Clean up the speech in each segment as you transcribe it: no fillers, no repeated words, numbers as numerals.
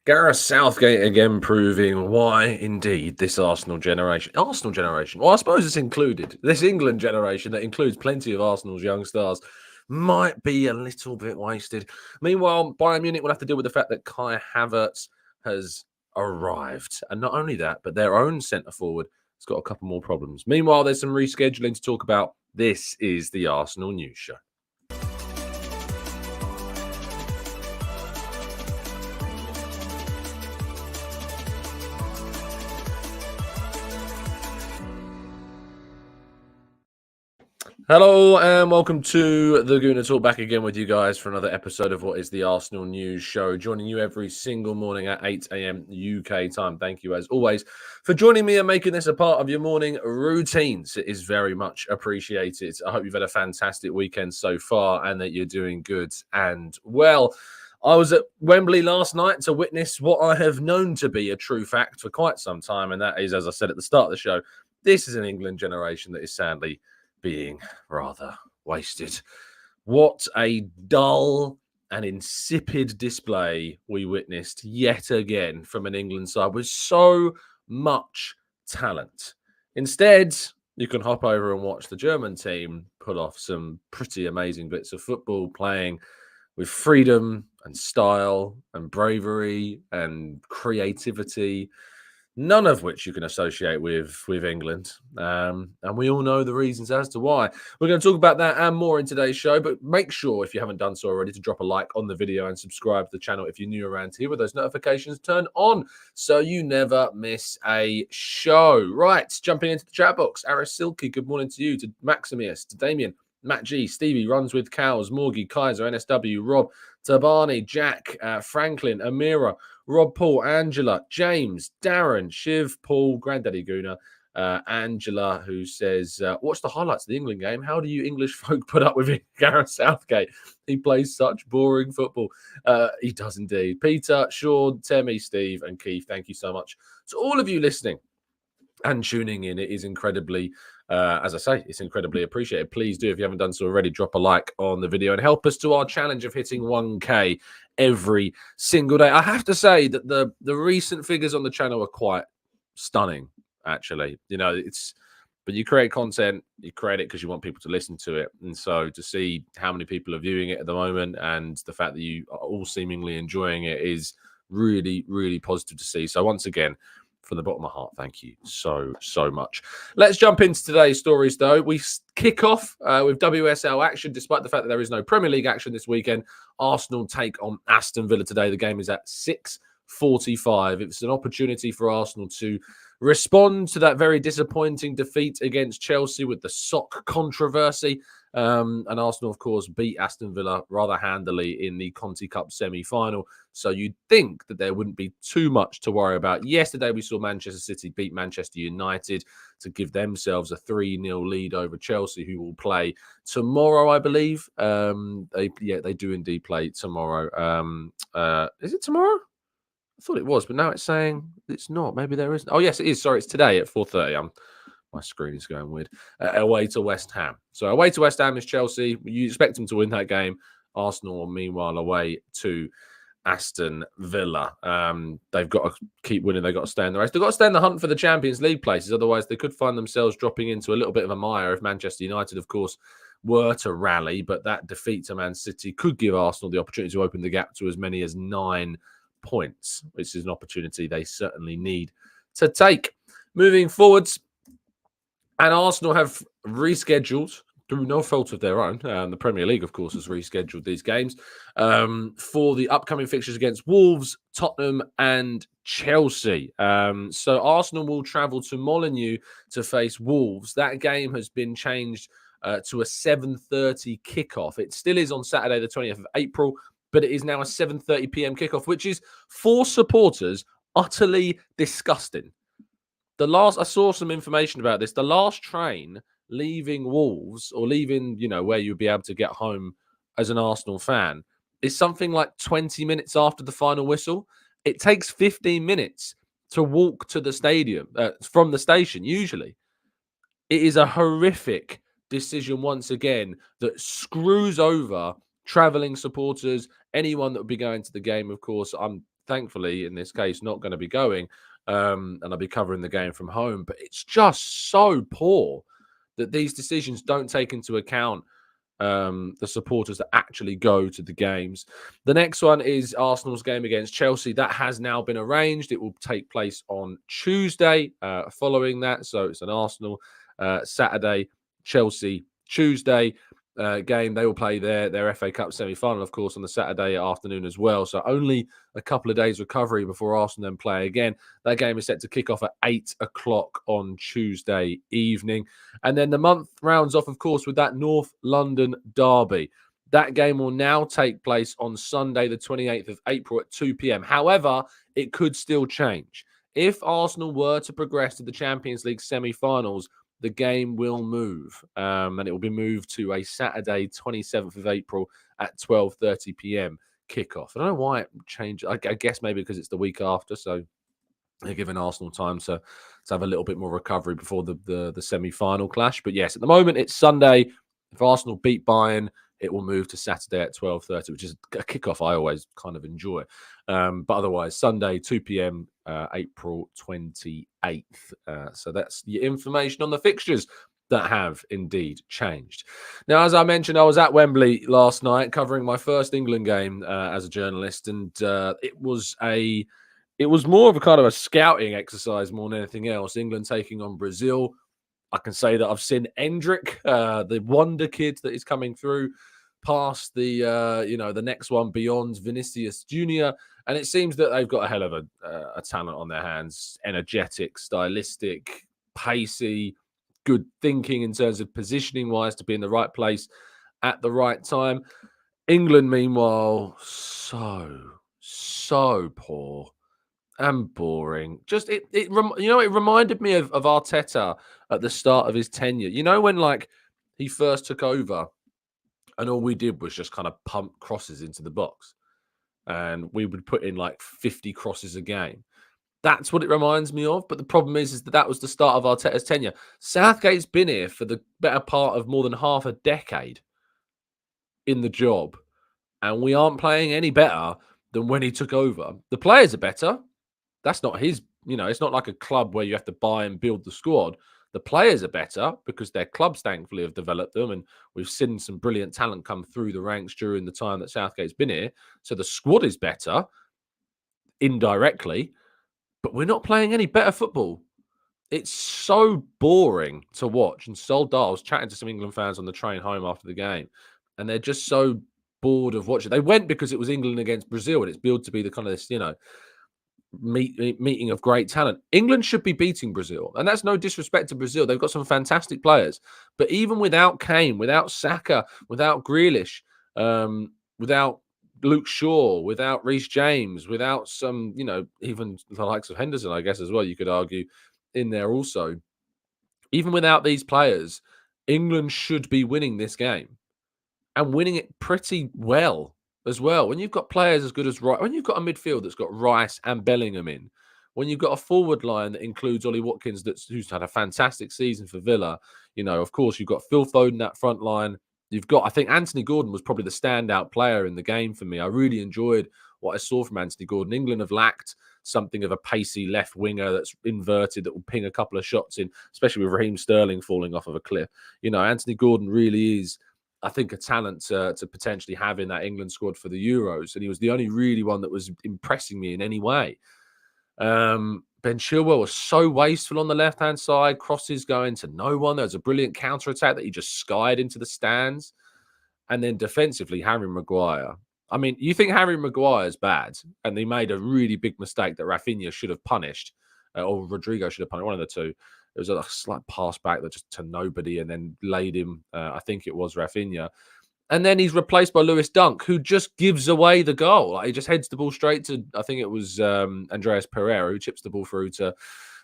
Gareth Southgate again proving why, indeed, this Arsenal generation. Well, I suppose it's included. This England generation that includes plenty of Arsenal's young stars might be a little bit wasted. Meanwhile, Bayern Munich will have to deal with the fact that Kai Havertz has arrived. And not only that, but their own centre forward has got a couple more problems. Meanwhile, there's some rescheduling to talk about. This is the Arsenal News Show. Hello and welcome to the Gooner Talk, back again with you guys for another episode of what is the Arsenal News Show, joining you every single morning at 8 a.m. UK time. Thank you as always for joining me and making this a part of your morning routines. It is very much appreciated. I hope you've had a fantastic weekend so far and that you're doing good and well. I was at Wembley last night to witness what I have known to be a true fact for quite some time, and that is, as I said at the start of the show, this is an England generation that is sadly being rather wasted. What a dull and insipid display we witnessed yet again from an England side with so much talent. Instead, you can hop over and watch the German team pull off some pretty amazing bits of football, playing with freedom and style and bravery and creativity, none of which you can associate with England. And we all know the reasons as to why. We're going to talk about that and more in today's show, but make sure, if you haven't done so already, to drop a like on the video and subscribe to the channel if you're new around here, with those notifications turned on so you never miss a show. Right, jumping into the chat box. Aris Silky, good morning to you. To Maximus, to Damien, Matt G, Stevie, Runs with Cows, Morgie, Kaiser, NSW, Rob, Tabani, Jack, Franklin, Amira, Rob, Paul, Angela, James, Darren, Shiv, Paul, Granddaddy Gooner, Angela, who says, watch the highlights of the England game. How do you English folk put up with Gareth Southgate? He plays such boring football. He does indeed. Peter, Sean, Temi, Steve, and Keith, thank you so much to all of you listening and tuning in. It is incredibly, as I say, it's incredibly appreciated. Please do, if you haven't done so already, drop a like on the video and help us to our challenge of hitting 1K every single day. I have to say that the recent figures on the channel are quite stunning, actually. You know, but you create content, you create it because you want people to listen to it. And so to see how many people are viewing it at the moment and the fact that you are all seemingly enjoying it is really, really positive to see. So once again, from the bottom of my heart, thank you so much. Let's jump into today's stories, though. We kick off with WSL action. Despite the fact that there is no Premier League action this weekend, Arsenal take on Aston Villa today. The game is at 6:45. It's an opportunity for Arsenal to respond to that very disappointing defeat against Chelsea with the sock controversy. And Arsenal, of course, beat Aston Villa rather handily in the Conti Cup semi-final. So you'd think that there wouldn't be too much to worry about. Yesterday, we saw Manchester City beat Manchester United to give themselves a 3-0 lead over Chelsea, who will play tomorrow, I believe. They do indeed play tomorrow. Is it tomorrow? I thought it was, but now it's saying it's not. Maybe there isn't. Oh, yes, it is. Sorry, it's today at 4:30. My screen is going weird. Away to West Ham. So away to West Ham is Chelsea. You expect them to win that game. Arsenal, meanwhile, away to Aston Villa. They've got to keep winning. They've got to stay in the race. They've got to stay in the hunt for the Champions League places. Otherwise, they could find themselves dropping into a little bit of a mire if Manchester United, of course, were to rally. But that defeat to Man City could give Arsenal the opportunity to open the gap to as many as 9 points, which is an opportunity they certainly need to take. Moving forwards, and Arsenal have rescheduled, through no fault of their own. The Premier League, of course, has rescheduled these games for the upcoming fixtures against Wolves, Tottenham, and Chelsea. So Arsenal will travel to Molineux to face Wolves. That game has been changed to a 7:30 kickoff. It still is on Saturday, the 20th of April, but it is now a 7:30 p.m. kickoff, which is, for supporters, utterly disgusting. I saw some information about this. The last train leaving Wolves, or leaving, where you'd be able to get home as an Arsenal fan, is something like 20 minutes after the final whistle. It takes 15 minutes to walk to the stadium from the station, usually. It is a horrific decision, once again, that screws over travelling supporters, anyone that would be going to the game, of course. I'm thankfully, in this case, not going to be going, and I'll be covering the game from home. But it's just so poor that these decisions don't take into account the supporters that actually go to the games. The next one is Arsenal's game against Chelsea. That has now been arranged. It will take place on Tuesday following that. So it's an Arsenal Saturday, Chelsea Tuesday game. They will play their FA Cup semi-final, of course, on the Saturday afternoon as well. So only a couple of days recovery before Arsenal then play again. That game is set to kick off at 8 o'clock on Tuesday evening. And then the month rounds off, of course, with that North London derby. That game will now take place on Sunday, the 28th of April at 2 p.m. However, it could still change. If Arsenal were to progress to the Champions League semi-finals, the game will move, and it will be moved to a Saturday, 27th of April at 12:30 p.m. kickoff. I don't know why it changed. I guess maybe because it's the week after, so they're giving Arsenal time to have a little bit more recovery before the semi-final clash. But yes, at the moment it's Sunday. If Arsenal beat Bayern, it will move to Saturday at 12:30, which is a kickoff I always kind of enjoy. But otherwise, Sunday, 2 p.m., April 28th. So that's the information on the fixtures that have indeed changed. Now, as I mentioned, I was at Wembley last night covering my first England game as a journalist, and it was more of a kind of a scouting exercise more than anything else. England taking on Brazil. I can say that I've seen Endrick, the wonder kid that is coming through, past the the next one beyond Vinicius Jr. And it seems that they've got a hell of a talent on their hands. Energetic, stylistic, pacey, good thinking in terms of positioning wise to be in the right place at the right time. England, meanwhile, so poor and boring. Just it reminded me of Arteta at the start of his tenure. You know, when like he first took over and all we did was just kind of pump crosses into the box, and we would put in like 50 crosses a game. That's what it reminds me of. But the problem is that was the start of Arteta's tenure. Southgate's been here for the better part of more than half a decade in the job, and we aren't playing any better than when he took over. The players are better. That's not his, it's not like a club where you have to buy and build the squad. The players are better because their clubs, thankfully, have developed them. And we've seen some brilliant talent come through the ranks during the time that Southgate's been here. So the squad is better indirectly, but we're not playing any better football. It's so boring to watch and so dull. I was chatting to some England fans on the train home after the game, and they're just so bored of watching. They went because it was England against Brazil, and it's billed to be the kind of this, meeting of great talent. England should be beating Brazil, and that's no disrespect to Brazil. They've got some fantastic players, but even without Kane, without Saka, without Grealish, without Luke Shaw, without Reece James, without some, even the likes of Henderson, I guess as well, you could argue in there also. Even without these players, England should be winning this game and winning it pretty well as well. When you've got players as good as Rice, when you've got a midfield that's got Rice and Bellingham in, when you've got a forward line that includes Ollie Watkins, who's had a fantastic season for Villa, of course, you've got Phil Foden that front line. I think Anthony Gordon was probably the standout player in the game for me. I really enjoyed what I saw from Anthony Gordon. England have lacked something of a pacey left winger that's inverted, that will ping a couple of shots in, especially with Raheem Sterling falling off of a cliff. Anthony Gordon really is, I think, a talent to potentially have in that England squad for the Euros. And he was the only really one that was impressing me in any way. Ben Chilwell was so wasteful on the left-hand side, crosses going to no one. There was a brilliant counter-attack that he just skied into the stands. And then defensively, Harry Maguire. I mean, you think Harry Maguire's bad, and he made a really big mistake that Rafinha should have punished, or Rodrigo should have punished, one of the two. It was a slight pass back that just to nobody and then laid him, I think it was Rafinha. And then he's replaced by Lewis Dunk, who just gives away the goal. Like, he just heads the ball straight to, I think it was Andreas Pereira, who chips the ball through to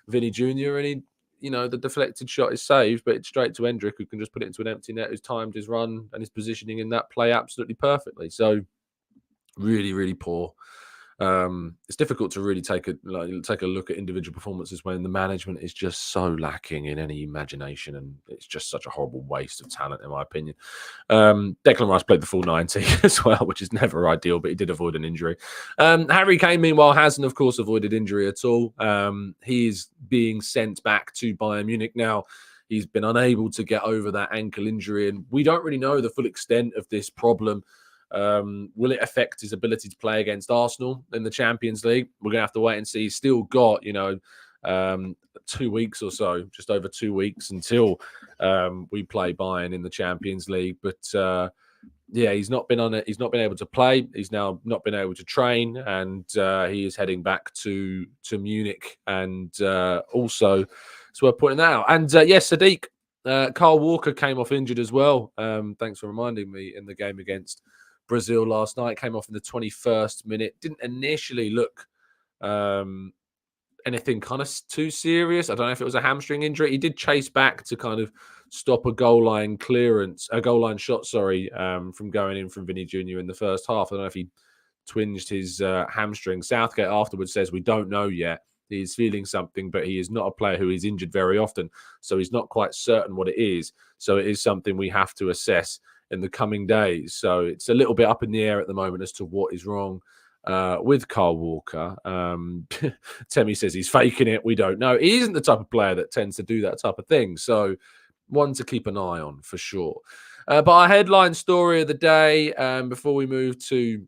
Vinny Jr. And the deflected shot is saved, but it's straight to Endrick, who can just put it into an empty net, who's timed his run and his positioning in that play absolutely perfectly. So really, really poor. It's difficult to really take a look at individual performances when the management is just so lacking in any imagination, and it's just such a horrible waste of talent, in my opinion. Declan Rice played the full 90 as well, which is never ideal, but he did avoid an injury. Harry Kane, meanwhile, hasn't, of course, avoided injury at all. He is being sent back to Bayern Munich now. He's been unable to get over that ankle injury, and we don't really know the full extent of this problem. Will it affect his ability to play against Arsenal in the Champions League? We're going to have to wait and see. He's still got, 2 weeks or so, just over 2 weeks until we play Bayern in the Champions League. But yeah, he's not been on it. He's not been able to play. He's now not been able to train, and he is heading back to Munich. And also, it's worth pointing that out. And yes, Sadiq, Kyle Walker came off injured as well. Thanks for reminding me. In the game against Brazil last night, came off in the 21st minute. Didn't initially look anything kind of too serious. I don't know if it was a hamstring injury. He did chase back to kind of stop a goal line shot, from going in from Vinny Jr. in the first half. I don't know if he twinged his hamstring. Southgate afterwards says, we don't know yet. He's feeling something, but he is not a player who is injured very often. So he's not quite certain what it is. So it is something we have to assess in the coming days. So it's a little bit up in the air at the moment as to what is wrong with Kyle Walker. Temi says he's faking it. We don't know. He isn't the type of player that tends to do that type of thing. So one to keep an eye on for sure. But our headline story of the day, before we move to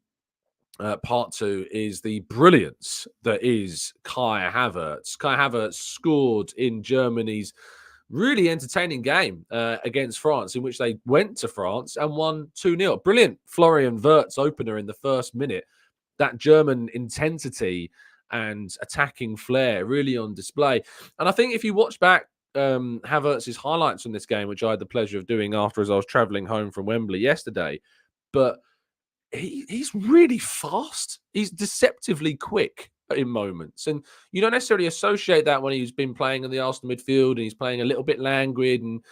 part two, is the brilliance that is Kai Havertz. Kai Havertz scored in Germany's really entertaining game against France, in which they went to France and won 2-0. Brilliant Florian Wirtz opener in the first minute. That German intensity and attacking flair really on display. And I think if you watch back Havertz's highlights from this game, which I had the pleasure of doing after as I was travelling home from Wembley yesterday, but he's really fast. He's deceptively quick in moments, and you don't necessarily associate that when he's been playing in the Arsenal midfield and he's playing a little bit languid, and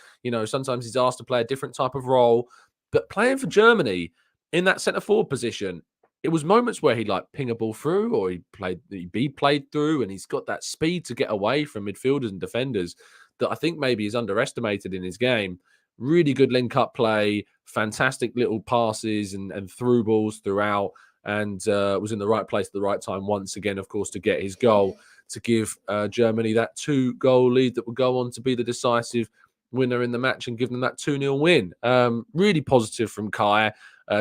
sometimes he's asked to play a different type of role. But playing for Germany in that centre forward position, it was moments where he'd like ping a ball through, or he'd be played through, and he's got that speed to get away from midfielders and defenders that I think maybe is underestimated in his game. Really good link-up play, fantastic little passes and through balls throughout, and was in the right place at the right time once again, of course, to get his goal, to give Germany that 2-goal lead that would go on to be the decisive winner in the match and give them that 2-0 win. Really positive from Kai.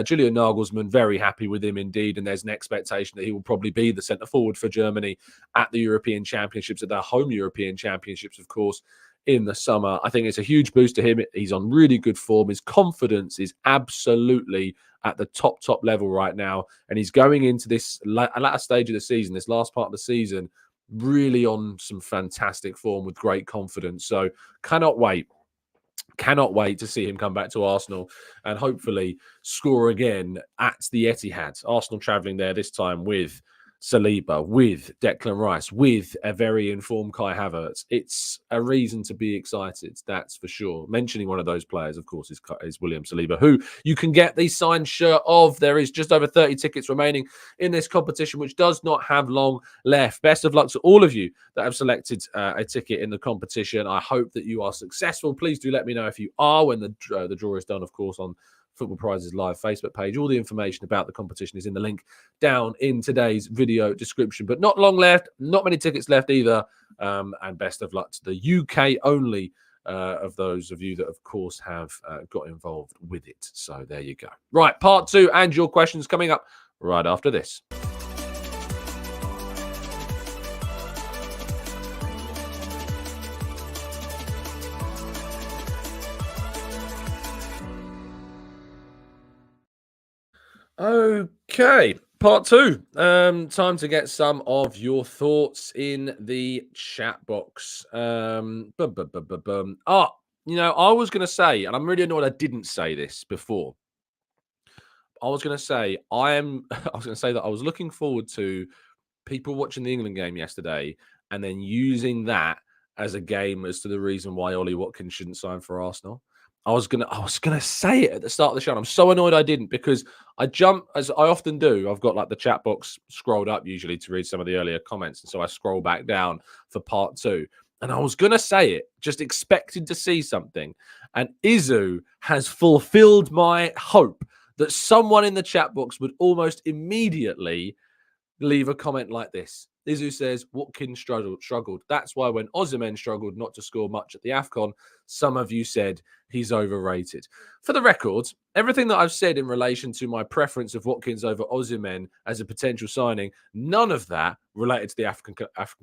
Julian Nagelsmann, very happy with him indeed, and there's an expectation that he will probably be the centre forward for Germany at the European Championships, at their home European Championships, of course, in the summer. I think it's a huge boost to him. He's on really good form. His confidence is absolutely at the top level right now, and he's going into this latter stage of the season, this last part of the season, really on some fantastic form with great confidence. So cannot wait to see him come back to Arsenal and hopefully score again at the Etihad. Arsenal travelling there this time with Saliba, with Declan Rice, with a very informed Kai Havertz. It's a reason to be excited, that's for sure. Mentioning one of those players, of course, is William Saliba, who you can get the signed shirt of. There is just over 30 tickets remaining in this competition, which does not have long left. Best of luck to all of you that have selected a ticket in the competition. I hope that you are successful. Please do let me know if you are when the draw is done, of course, on Football Prizes Live Facebook page. All the information about the competition is in the link down in today's video description. But not long left, not many tickets left either. And best of luck to the UK only of those of you that, of course, have got involved with it. So there you go. Right, part two and your questions coming up right after this. Okay, part two. Time to get some of your thoughts in the chat box. I was going to say, and I'm really annoyed I didn't say this before. I was going to say that I was looking forward to people watching the England game yesterday and then using that as a game as to the reason why Ollie Watkins shouldn't sign for Arsenal. I was gonna say it at the start of the show. And I'm so annoyed I didn't, because I jump, as I often do. I've got like the chat box scrolled up usually to read some of the earlier comments, and so I scroll back down for part two. And I was gonna say it, just expected to see something. And Izu has fulfilled my hope that someone in the chat box would almost immediately leave a comment like this. Izu says, Watkins struggled. That's why when Osimhen struggled not to score much at the AFCON, some of you said he's overrated. For the record, everything that I've said in relation to my preference of Watkins over Osimhen as a potential signing, none of that related to the African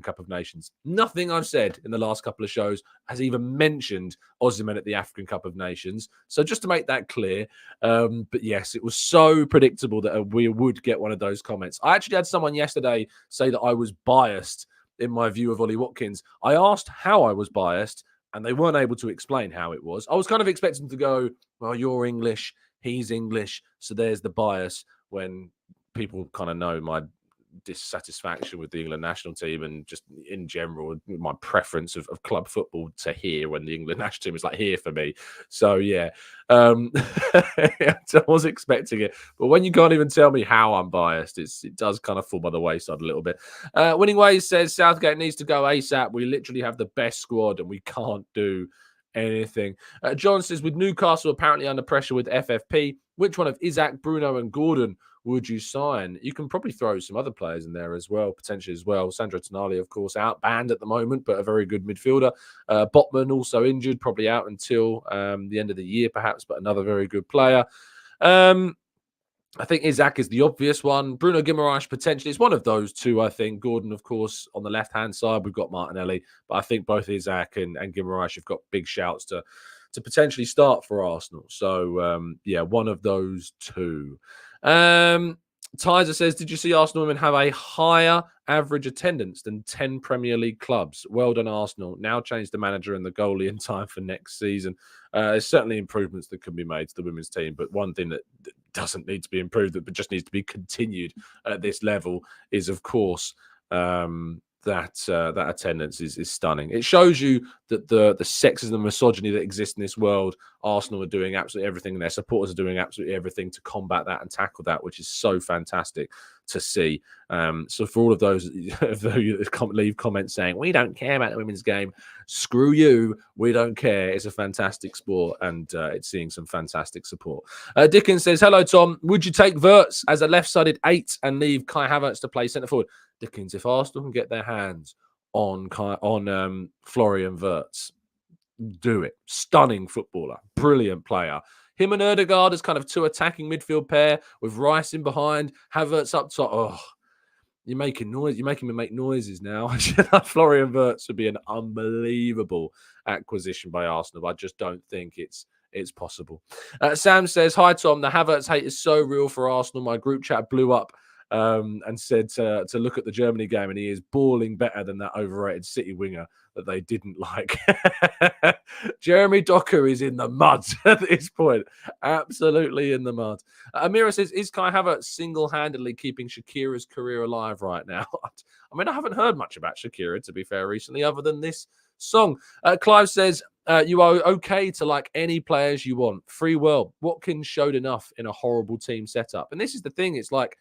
Cup of Nations. Nothing I've said in the last couple of shows has even mentioned Osimhen at the African Cup of Nations. So just to make that clear, but yes, it was so predictable that we would get one of those comments. I actually had someone yesterday say that I was biased in my view of Ollie Watkins. I asked how I was biased, and they weren't able to explain how it was. I was kind of expecting them to go, well, you're English, he's English, so there's the bias, when people kind of know my dissatisfaction with the England national team and just in general my preference of club football to here, when the England national team is like here for me. So yeah, I was expecting it, but when you can't even tell me how I'm biased, it does kind of fall by the wayside a little bit. Winning Ways says Southgate needs to go ASAP. We literally have the best squad and we can't do anything. John says, with Newcastle apparently under pressure with FFP, which one of Isaac, Bruno and Gordon would you sign? You can probably throw some other players in there as well, potentially as well. Sandro Tonali, of course, out, banned at the moment, but a very good midfielder. Botman also injured, probably out until the end of the year, perhaps, but another very good player. I think Isaac is the obvious one. Bruno Guimaraes, potentially. It's one of those two, I think. Gordon, of course, on the left-hand side. We've got Martinelli. But I think both Isaac and Guimaraes have got big shouts to potentially start for Arsenal. So, yeah, one of those two. Tizer says, did you see Arsenal women have a higher average attendance than 10 Premier League clubs? Well done, Arsenal. Now change the manager and the goalie in time for next season. There's certainly improvements that can be made to the women's team, but one thing that doesn't need to be improved, but just needs to be continued at this level, is, of course, that attendance is stunning. It shows you that the sexism and misogyny that exists in this world, Arsenal are doing absolutely everything, and their supporters are doing absolutely everything to combat that and tackle that, which is so fantastic to see. So for all of those who leave comments saying we don't care about the women's game, screw you, we don't care. It's a fantastic sport, and it's seeing some fantastic support. Dickens says, hello Tom, would you take Havertz as a left-sided 8 and leave Kai Havertz to play centre forward? Dickens, if Arsenal can get their hands on Florian Wirtz, do it. Stunning footballer, brilliant player. Him and Ødegaard as kind of two attacking midfield pair with Rice in behind, Havertz up top. Oh, you're making noise. You're making me make noises now. Florian Wirtz would be an unbelievable acquisition by Arsenal. I just don't think it's possible. Sam says, hi Tom, the Havertz hate is so real for Arsenal. My group chat blew up and said to look at the Germany game, and he is balling better than that overrated City winger that they didn't like. Jeremy Docker is in the mud at this point. Absolutely in the mud. Amira says, is Kai Havertz single-handedly keeping Shakira's career alive right now? I mean, I haven't heard much about Shakira, to be fair, recently, other than this song. Clive says, you are okay to like any players you want. Free world. Watkins showed enough in a horrible team setup. And this is the thing. It's like,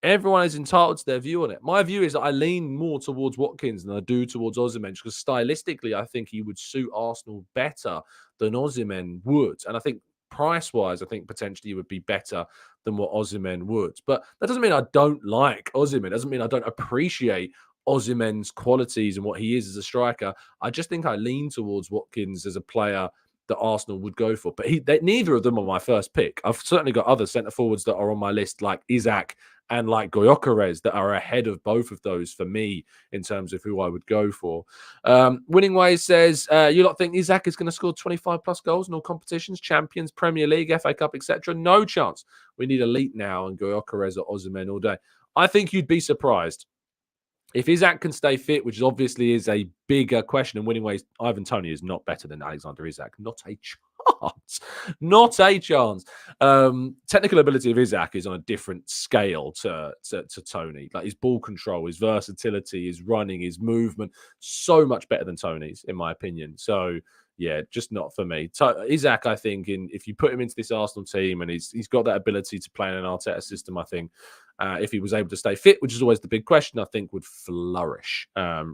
everyone is entitled to their view on it. My view is that I lean more towards Watkins than I do towards Osimhen, because stylistically, I think he would suit Arsenal better than Osimhen would. And I think price-wise, I think potentially he would be better than what Osimhen would. But that doesn't mean I don't like Osimhen. It doesn't mean I don't appreciate Osimhen's qualities and what he is as a striker. I just think I lean towards Watkins as a player that Arsenal would go for. But neither of them are my first pick. I've certainly got other centre-forwards that are on my list, like Isaac and like Gyökeres, that are ahead of both of those for me in terms of who I would go for. Winning Ways says, you lot think Isaac is going to score 25 plus goals in all competitions, Champions, Premier League, FA Cup, etc.? No chance. We need elite now, and Gyökeres or Osimhen all day. I think you'd be surprised. If Isaac can stay fit, which obviously is a bigger question, and Winning Ways, Ivan Toney is not better than Alexander Isak. Not a chance. Not a chance. Technical ability of Isaac is on a different scale to Toney. Like his ball control, his versatility, his running, his movement, so much better than Toney's, in my opinion. So, yeah, just not for me. Isaac, I think, if you put him into this Arsenal team and he's got that ability to play in an Arteta system, I think if he was able to stay fit, which is always the big question, I think would flourish.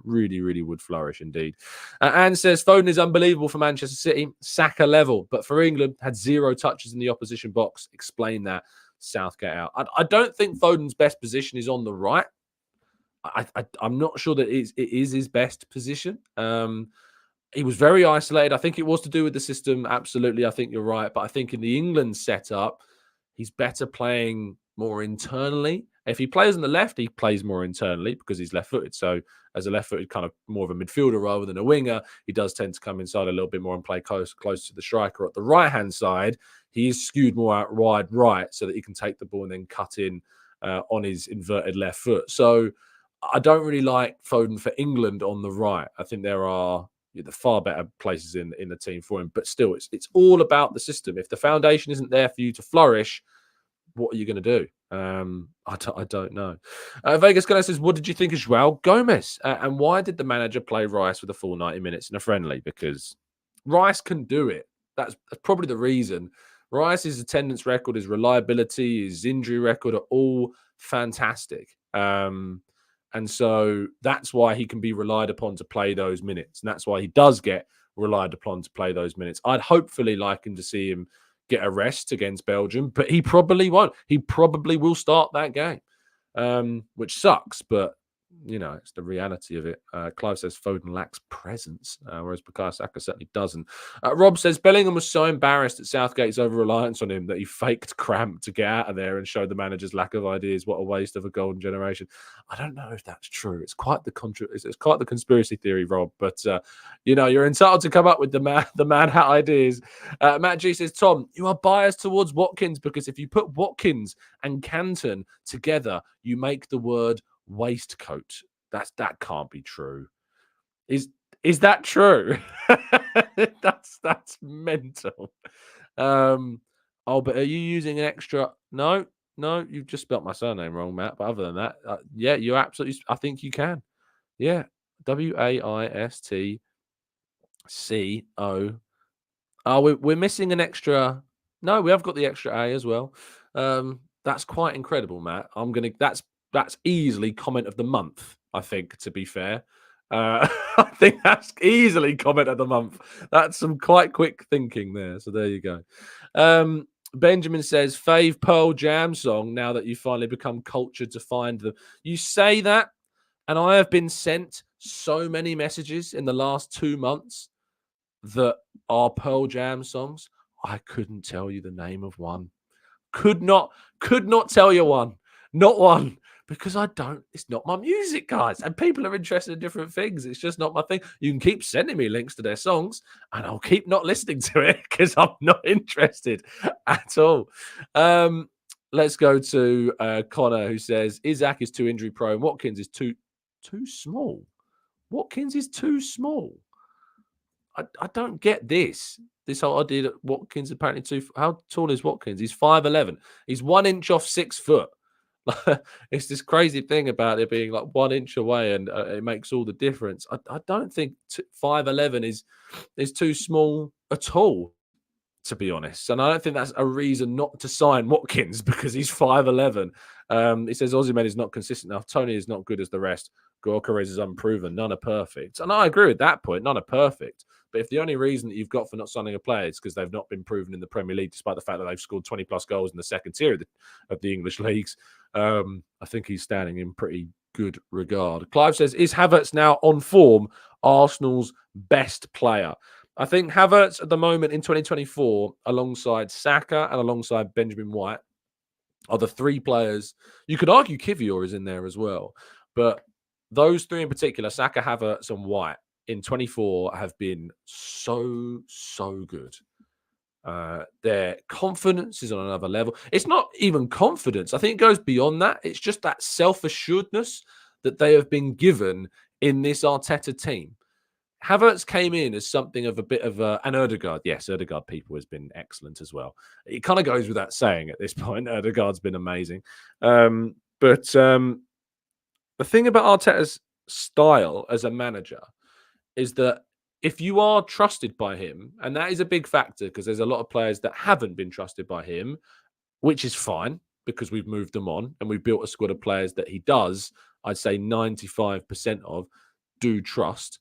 Really, really would flourish indeed. Anne says, Foden is unbelievable for Manchester City, Saka level, but for England, had 0 touches in the opposition box. Explain that. Southgate out. I don't think Foden's best position is on the right. I'm not sure that it is his best position. He was very isolated. I think it was to do with the system. Absolutely. I think you're right. But I think in the England setup, he's better playing more internally. If he plays on the left, he plays more internally because he's left-footed. So as a left-footed kind of more of a midfielder rather than a winger, he does tend to come inside a little bit more and play close to the striker. At the right-hand side, he is skewed more out wide right so that he can take the ball and then cut in on his inverted left foot. So I don't really like Foden for England on the right. I think there are the far better places in the team for him. But still, it's all about the system. If the foundation isn't there for you to flourish, what are you going to do? I don't know. Vegas Gunner says, what did you think of João Gomez? And why did the manager play Rice with a full 90 minutes in a friendly? Because Rice can do it. That's probably the reason. Rice's attendance record, his reliability, his injury record are all fantastic. And so that's why he can be relied upon to play those minutes. And that's why he does get relied upon to play those minutes. I'd hopefully like him to see him get a rest against Belgium, but he probably won't. He probably will start that game, which sucks, but it's the reality of it. Clive says Foden lacks presence, whereas Bukayo Saka certainly doesn't. Rob says Bellingham was so embarrassed at Southgate's over-reliance on him that he faked cramp to get out of there and showed the manager's lack of ideas. What a waste of a golden generation. I don't know if that's true. It's quite the conspiracy theory, Rob. But you're entitled to come up with the man hat ideas. Matt G says, Tom, you are biased towards Watkins because if you put Watkins and Canton together, you make the word waistcoat. That can't be true. Is that true? that's mental. But are you using an extra? No, you've just spelt my surname wrong, Matt. But other than that, yeah, you absolutely. I think you can. Yeah, Waistco. We're missing an extra. No, we have got the extra A as well. That's quite incredible, Matt. That's easily comment of the month, I think, to be fair. I think that's easily comment of the month. That's some quite quick thinking there. So there you go. Benjamin says, fave Pearl Jam song now that you finally become cultured to find them. You say that, and I have been sent so many messages in the last 2 months that are Pearl Jam songs. I couldn't tell you the name of one. Could not tell you one. Not one. Because it's not my music, guys. And people are interested in different things. It's just not my thing. You can keep sending me links to their songs and I'll keep not listening to it because I'm not interested at all. Let's go to Connor, who says, Isaac is too injury prone. Watkins is too small. Watkins is too small. I don't get this. This whole idea that Watkins apparently how tall is Watkins? He's 5'11". He's 1 inch off 6 foot. It's this crazy thing about it being like 1 inch away, and it makes all the difference. I don't think 5'11" is too small at all, to be honest. And I don't think that's a reason not to sign Watkins because he's 5'11". He says Ozyman is not consistent enough. Tony is not good as the rest. Gyökeres is unproven. None are perfect. And I agree with that point. None are perfect. But if the only reason that you've got for not signing a player is because they've not been proven in the Premier League, despite the fact that they've scored 20-plus goals in the second tier of the English leagues, I think he's standing in pretty good regard. Clive says, is Havertz now on form Arsenal's best player? I think Havertz at the moment in 2024, alongside Saka and alongside Benjamin White, are the 3 players. You could argue Kivior is in there as well. But those 3 in particular, Saka, Havertz and White, in 24 have been so good. Their confidence is on another level. It's not even confidence. I think it goes beyond that. It's just that self-assuredness that they have been given in this Arteta team. Havertz came in as something of a bit of an Ødegaard. Yes, Ødegaard people has been excellent as well. It kind of goes without saying at this point. Ødegaard's been amazing. But the thing about Arteta's style as a manager is that if you are trusted by him, and that is a big factor because there's a lot of players that haven't been trusted by him, which is fine because we've moved them on and we've built a squad of players that he does, I'd say 95% of, do trust.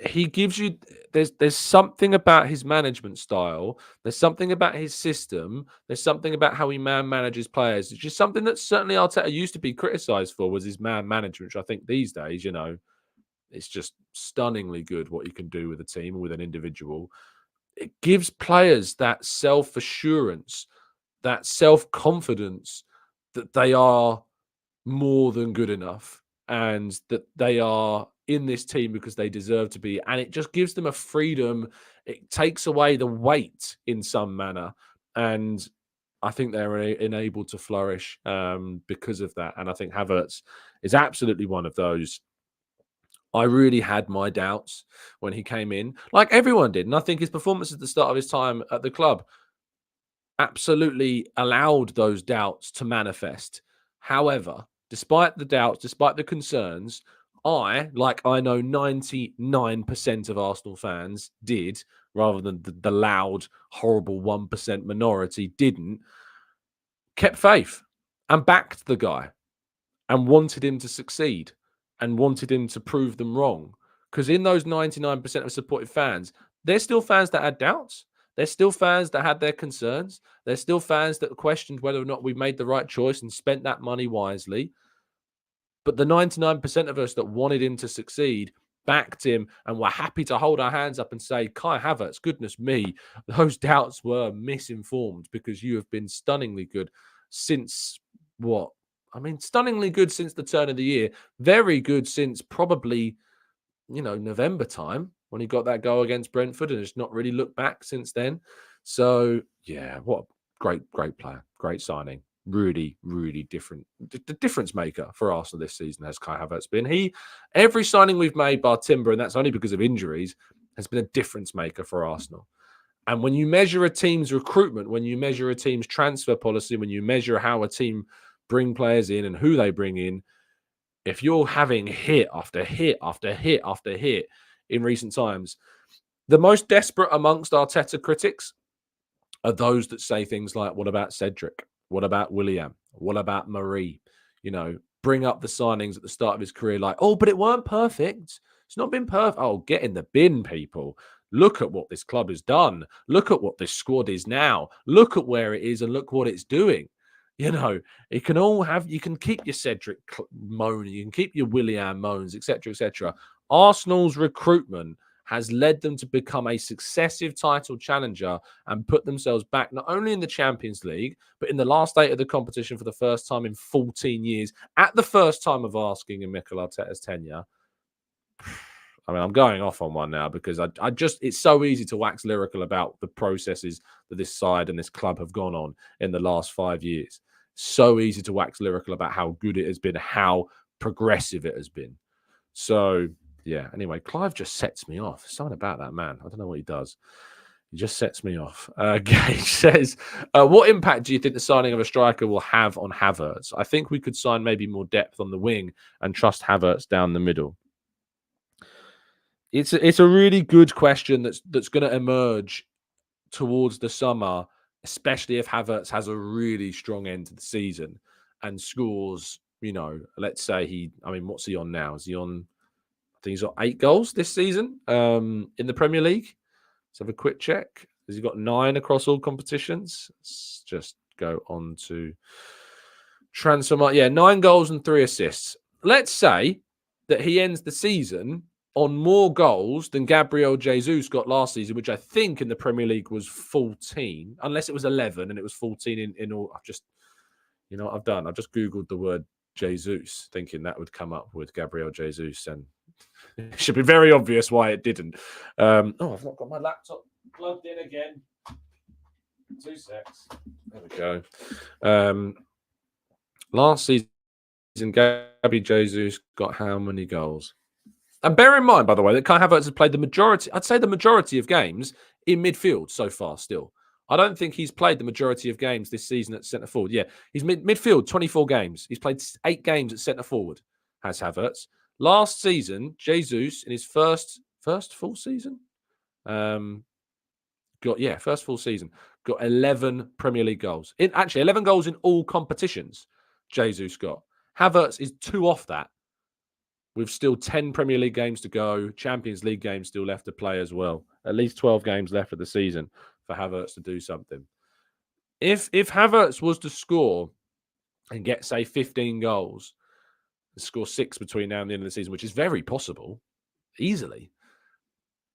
He gives you there's something about his management style, there's something about his system, there's something about how he manages players. It's just something that certainly Arteta used to be criticised for was his man management, which I think these days, it's just stunningly good what he can do with a team or with an individual. It gives players that self-assurance, that self-confidence that they are more than good enough and that they are in this team because they deserve to be. And it just gives them a freedom. It takes away the weight in some manner. And I think they're enabled to flourish because of that. And I think Havertz is absolutely one of those. I really had my doubts when he came in, like everyone did. And I think his performance at the start of his time at the club absolutely allowed those doubts to manifest. However, despite the doubts, despite the concerns, I know 99% of Arsenal fans did, rather than the loud, horrible 1% minority didn't, kept faith and backed the guy and wanted him to succeed and wanted him to prove them wrong. Because in those 99% of supportive fans, there's still fans that had doubts. There's still fans that had their concerns. There's still fans that questioned whether or not we made the right choice and spent that money wisely. But the 99% of us that wanted him to succeed backed him and were happy to hold our hands up and say, Kai Havertz, goodness me, those doubts were misinformed because you have been stunningly good since what? I mean, stunningly good since the turn of the year. Very good since probably, November time when he got that goal against Brentford and has not really looked back since then. So, yeah, what a great player. Great signing. Really, really different. The difference maker for Arsenal this season has Kai Havertz been. Every signing we've made bar Timber, and that's only because of injuries, has been a difference maker for Arsenal. And when you measure a team's recruitment, when you measure a team's transfer policy, when you measure how a team bring players in and who they bring in, if you're having hit after hit after hit after hit in recent times, the most desperate amongst Arteta critics are those that say things like, what about Cedric? What about William? What about Marie? Bring up the signings at the start of his career like, oh, but it weren't perfect. It's not been perfect. Oh, get in the bin, people. Look at what this club has done. Look at what this squad is now. Look at where it is and look what it's doing. It can all have, you can keep your Cedric moan, you can keep your William moans, etc., etc. Arsenal's recruitment has led them to become a successive title challenger and put themselves back not only in the Champions League, but in the last 8 of the competition for the first time in 14 years, at the first time of asking in Mikel Arteta's tenure. I mean, I'm going off on one now because it's so easy to wax lyrical about the processes that this side and this club have gone on in the last 5 years. So easy to wax lyrical about how good it has been, how progressive it has been. So, yeah, anyway, Clive just sets me off. Something about that man. I don't know what he does. He just sets me off. Gage says, what impact do you think the signing of a striker will have on Havertz? I think we could sign maybe more depth on the wing and trust Havertz down the middle. It's a really good question that's going to emerge towards the summer, especially if Havertz has a really strong end to the season and scores, let's say what's he on now? Is he on, I think he's got 8 goals this season in the Premier League. Let's have a quick check. Has he got 9 across all competitions? Let's just go on to transfer. Yeah, 9 goals and 3 assists. Let's say that he ends the season on more goals than Gabriel Jesus got last season, which I think in the Premier League was 14, unless it was 11 and it was 14 in all. What I've done? I've just Googled the word Jesus, thinking that would come up with Gabriel Jesus, and it should be very obvious why it didn't. I've not got my laptop plugged in again. 2 secs. There we go. Last season, Gabriel Jesus got how many goals? And bear in mind, by the way, that Kai Havertz has played the majority of games in midfield so far still. I don't think he's played the majority of games this season at centre forward. Yeah, he's midfield, 24 games. He's played 8 games at centre forward, has Havertz. Last season, Jesus, in his first first full season. First full season. Got 11 Premier League goals. 11 goals in all competitions. Jesus got. Havertz is 2 off that. With still 10 Premier League games to go, Champions League games still left to play as well. At least 12 games left of the season for Havertz to do something. If Havertz was to score and get, say, 15 goals, and score 6 between now and the end of the season, which is very possible, easily,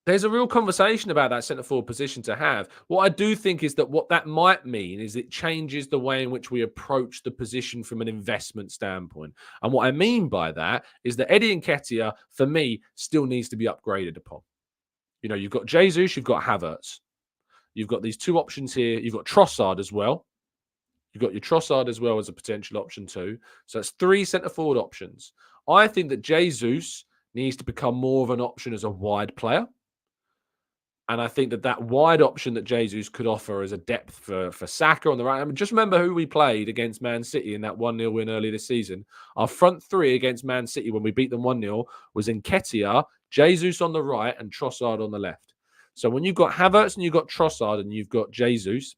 there's a real conversation about that centre-forward position to have. What I do think is that what that might mean is it changes the way in which we approach the position from an investment standpoint. And what I mean by that is that Eddie Nketiah, for me, still needs to be upgraded upon. You know, you've got Jesus, you've got Havertz. You've got these 2 options here. You've got Trossard as well. You've got your Trossard as well as a potential option too. So that's 3 centre-forward options. I think that Jesus needs to become more of an option as a wide player. And I think that wide option that Jesus could offer as a depth for Saka on the right. I mean, just remember who we played against Man City in that 1-0 win earlier this season. Our front 3 against Man City when we beat them 1-0 was Nketiah, Jesus on the right, and Trossard on the left. So when you've got Havertz and you've got Trossard and you've got Jesus,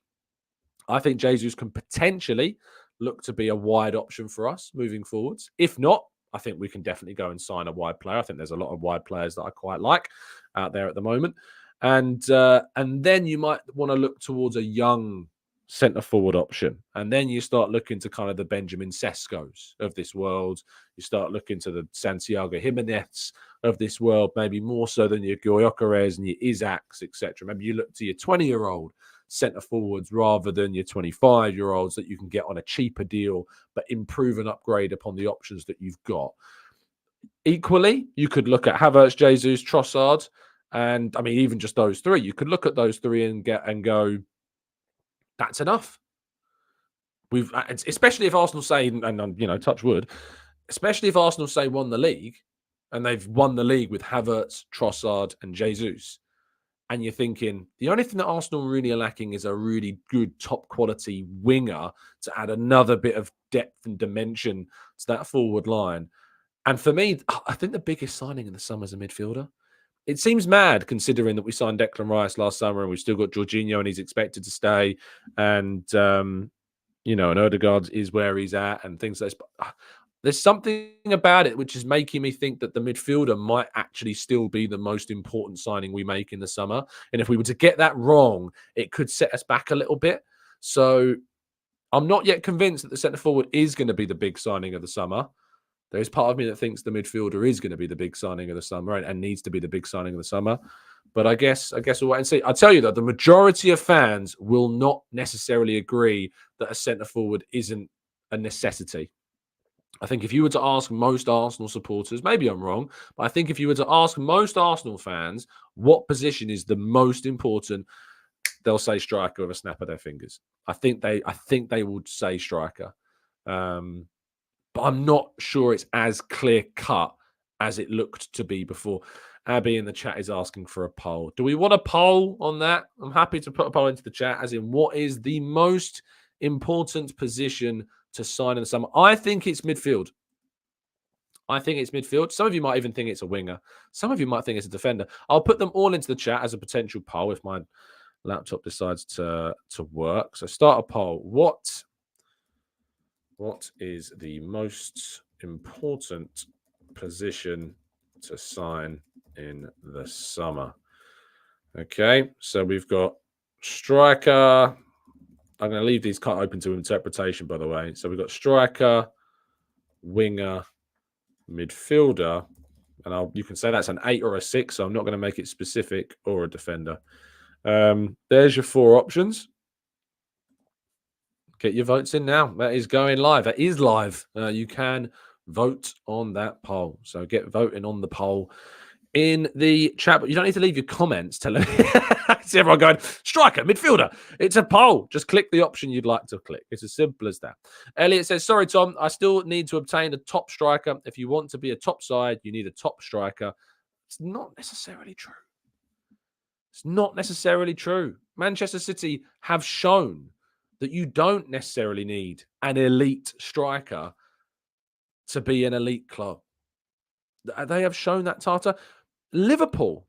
I think Jesus can potentially look to be a wide option for us moving forwards. If not, I think we can definitely go and sign a wide player. I think there's a lot of wide players that I quite like out there at the moment. And then you might want to look towards a young centre-forward option. And then you start looking to kind of the Benjamin Seschos of this world. You start looking to the Santiago Jimenez of this world, maybe more so than your Gyökeres and your Isaacs, etc. Maybe you look to your 20-year-old centre-forwards rather than your 25-year-olds that you can get on a cheaper deal, but improve and upgrade upon the options that you've got. Equally, you could look at Havertz, Jesus, Trossard, and I mean, even just those 3, you could look at those 3 and go, that's enough. Especially if Arsenal say, and you know, touch wood, especially if Arsenal say won the league, and they've won the league with Havertz, Trossard, and Jesus, and you're thinking the only thing that Arsenal really are lacking is a really good top quality winger to add another bit of depth and dimension to that forward line. And for me, I think the biggest signing in the summer is a midfielder. It seems mad considering that we signed Declan Rice last summer and we've still got Jorginho and he's expected to stay. And, you know, and Odegaard is where he's at and things like this. But there's something about it which is making me think that the midfielder might actually still be the most important signing we make in the summer. And if we were to get that wrong, it could set us back a little bit. So I'm not yet convinced that the centre forward is going to be the big signing of the summer. There is part of me that thinks the midfielder is going to be the big signing of the summer and needs to be the big signing of the summer. But I guess we'll wait and see. I'll tell you, though, the majority of fans will not necessarily agree that a centre forward isn't a necessity. I think if you were to ask most Arsenal supporters, maybe I'm wrong, but I think if you were to ask most Arsenal fans what position is the most important, they'll say striker with a snap of their fingers. I think they would say striker. But I'm not sure it's as clear cut as it looked to be before. Abby in the chat is asking for a poll. Do we want a poll on that? I'm happy to put a poll into the chat, as in what is the most important position to sign in the summer? I think it's midfield. Some of you might even think it's a winger. Some of you might think it's a defender. I'll put them all into the chat as a potential poll if my laptop decides to work. So start a poll. What is the most important position to sign in the summer? Okay, so we've got striker. I'm going to leave these kind of open to interpretation, by the way. So we've got striker, winger, midfielder, and you can say that's an 8 or a 6, so I'm not going to make it specific, or a defender. There's your 4 options. Get your votes in now. That is going live. That is live. You can vote on that poll. So get voting on the poll in the chat. But you don't need to leave your comments telling see everyone going, striker, midfielder. It's a poll. Just click the option you'd like to click. It's as simple as that. Elliot says, sorry, Tom, I still need to obtain a top striker. If you want to be a top side, you need a top striker. It's not necessarily true. It's not necessarily true. Manchester City have shown that you don't necessarily need an elite striker to be an elite club. They have shown that, Tata. Liverpool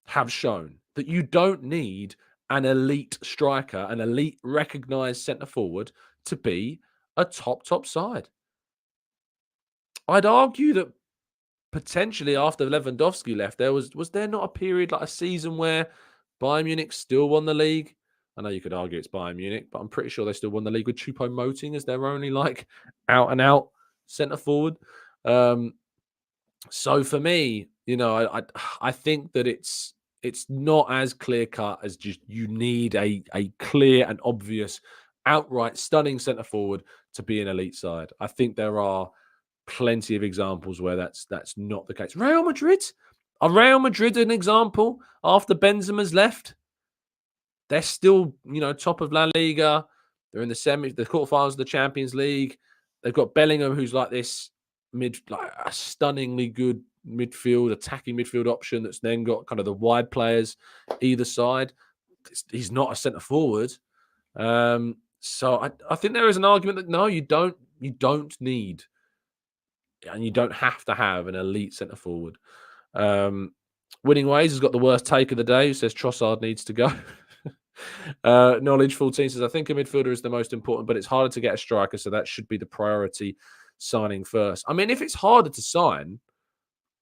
have shown that you don't need an elite striker, an elite recognised centre forward to be a top side. I'd argue that potentially after Lewandowski left, was there not a period like a season where Bayern Munich still won the league? I know you could argue it's Bayern Munich, but I'm pretty sure they still won the league with Choupo-Moting as their only like out and out centre forward. So for me, I think that it's not as clear cut as just you need a clear and obvious, outright stunning centre forward to be an elite side. I think there are plenty of examples where that's not the case. Real Madrid, an example after Benzema's left. They're still, top of La Liga. They're in the quarterfinals of the Champions League. They've got Bellingham, who's like this a stunningly good attacking midfield option that's then got kind of the wide players either side. He's not a centre forward. So I think there is an argument that no, you don't need, and you don't have to have an elite centre forward. Winning Ways has got the worst take of the day, who says Trossard needs to go. Knowledge 14 says, I think a midfielder is the most important, but it's harder to get a striker, so that should be the priority signing first. I mean, if it's harder to sign,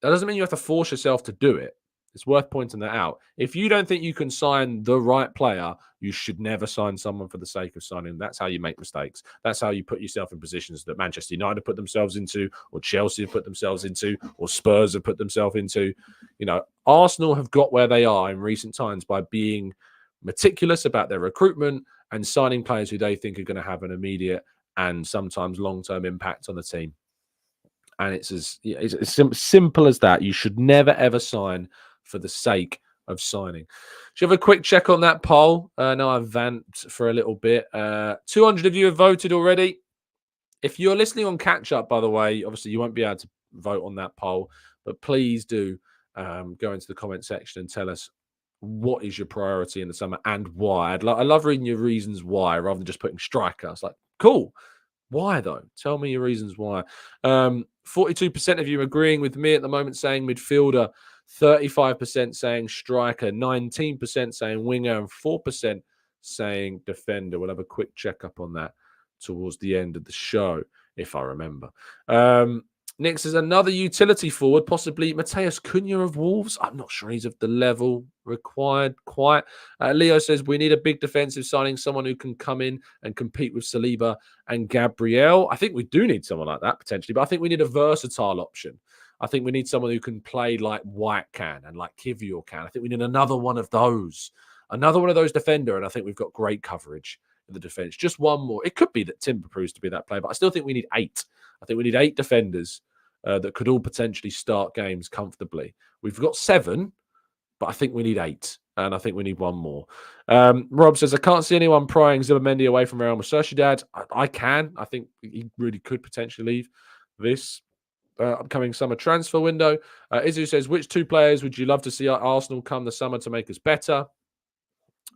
that doesn't mean you have to force yourself to do it. It's worth pointing that out. If you don't think you can sign the right player, you should never sign someone for the sake of signing. That's how you make mistakes. That's how you put yourself in positions that Manchester United have put themselves into, or Chelsea have put themselves into, or Spurs have put themselves into. Arsenal have got where they are in recent times by being meticulous about their recruitment and signing players who they think are going to have an immediate and sometimes long-term impact on the team. And it's as simple as that. You should never, ever sign for the sake of signing. Should have a quick check on that poll. Now I've vamped for a little bit. 200 of you have voted already. If you're listening on catch-up, by the way, obviously you won't be able to vote on that poll, but please do go into the comment section and tell us what is your priority in the summer and why. I love reading your reasons why rather than just putting striker. It's like, cool. Why though? Tell me your reasons why. 42% of you agreeing with me at the moment saying midfielder, 35% saying striker, 19% saying winger, and 4% saying defender. We'll have a quick checkup on that towards the end of the show, if I remember. Nick says another utility forward, possibly Mateus Cunha of Wolves. I'm not sure he's of the level required quite. Leo says we need a big defensive signing, someone who can come in and compete with Saliba and Gabriel. I think we do need someone like that potentially, but I think we need a versatile option. I think we need someone who can play like White can and like Kivior can. I think we need another one of those defender, and I think we've got great coverage in the defense. Just one more. It could be that Timber proves to be that player, but I still think we need 8. I think we need 8 defenders that could all potentially start games comfortably. We've got 7, but I think we need 8, and I think we need one more. Rob says, I can't see anyone prying Zubimendi away from Real Sociedad. I can. I think he really could potentially leave this upcoming summer transfer window. Izu says, which 2 players would you love to see at Arsenal come the summer to make us better?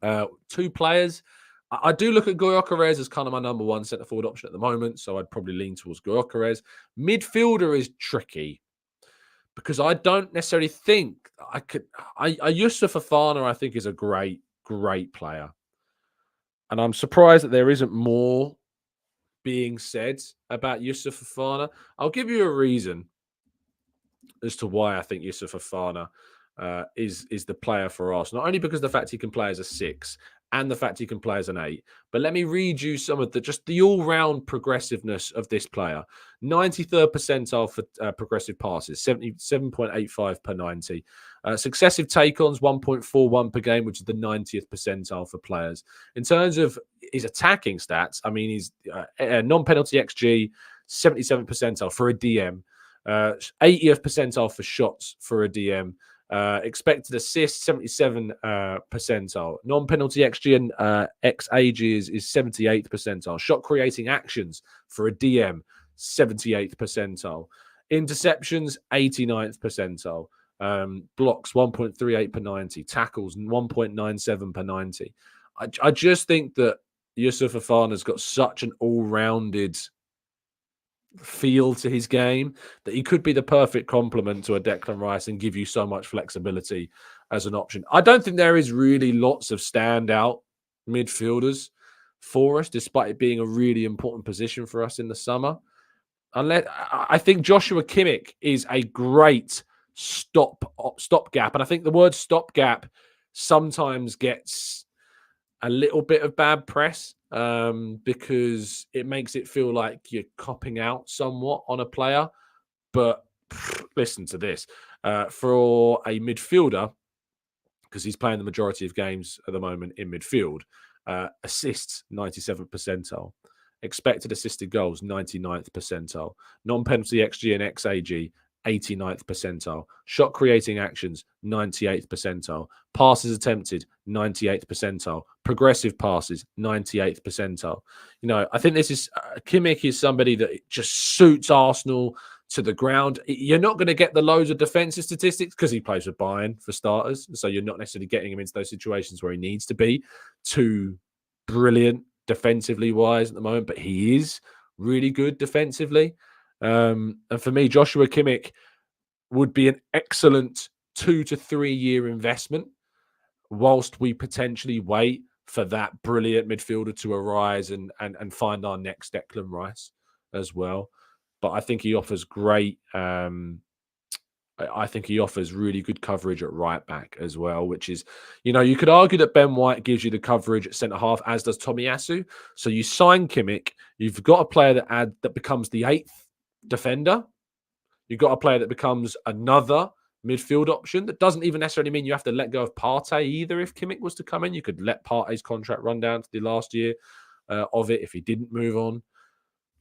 2 players. I do look at Gyökeres as kind of my number 1 centre-forward option at the moment, so I'd probably lean towards Gyökeres. Midfielder is tricky because I don't necessarily think I could... Yusuf Fofana, I think, is a great, great player. And I'm surprised that there isn't more being said about Yusuf Fofana. I'll give you a reason as to why I think Yusuf Fofana is the player for us. Not only because of the fact he can play as a 6 and the fact he can play as an 8. But let me read you some of the all-round progressiveness of this player. 93rd percentile for progressive passes, 77.85 per 90. Successive take-ons, 1.41 per game, which is the 90th percentile for players. In terms of his attacking stats, I mean, he's non-penalty XG, 77th percentile for a DM. 80th percentile for shots for a DM. Expected assists, 77 percentile. Non-penalty XG and XAG is 78th percentile. Shot creating actions for a DM, 78th percentile. Interceptions, 89th percentile. Blocks, 1.38 per 90. Tackles, 1.97 per 90. I just think that Yusuf Fofana's got such an all-rounded feel to his game that he could be the perfect complement to a Declan Rice and give you so much flexibility as an option. I don't think there is really lots of standout midfielders for us, despite it being a really important position for us in the summer. Unless I think Joshua Kimmich is a great stopgap, and I think the word stopgap sometimes gets a little bit of bad press because it makes it feel like you're copping out somewhat on a player. But listen to this. For a midfielder, because he's playing the majority of games at the moment in midfield, assists 97th percentile, expected assisted goals 99th percentile, non-penalty XG and XAG 89th percentile, shot creating actions 98th percentile, passes attempted 98th percentile, progressive passes 98th percentile. You know, I think this is Kimmich is somebody that just suits Arsenal to the ground. You're not going to get the loads of defensive statistics because he plays with Bayern for starters, so you're not necessarily getting him into those situations where he needs to be too brilliant defensively wise at the moment, but he is really good defensively. And for me, Joshua Kimmich would be an excellent 2 to 3 year investment whilst we potentially wait for that brilliant midfielder to arise and find our next Declan Rice as well. But I think he offers great. I think he offers really good coverage at right back as well, which is, you know, you could argue that Ben White gives you the coverage at centre half, as does Tomiyasu. So you sign Kimmich, you've got a player that becomes the 8th defender. You've got a player that becomes another midfield option. That doesn't even necessarily mean you have to let go of Partey either. If Kimmich was to come in, you could let Partey's contract run down to the last year of it if he didn't move on.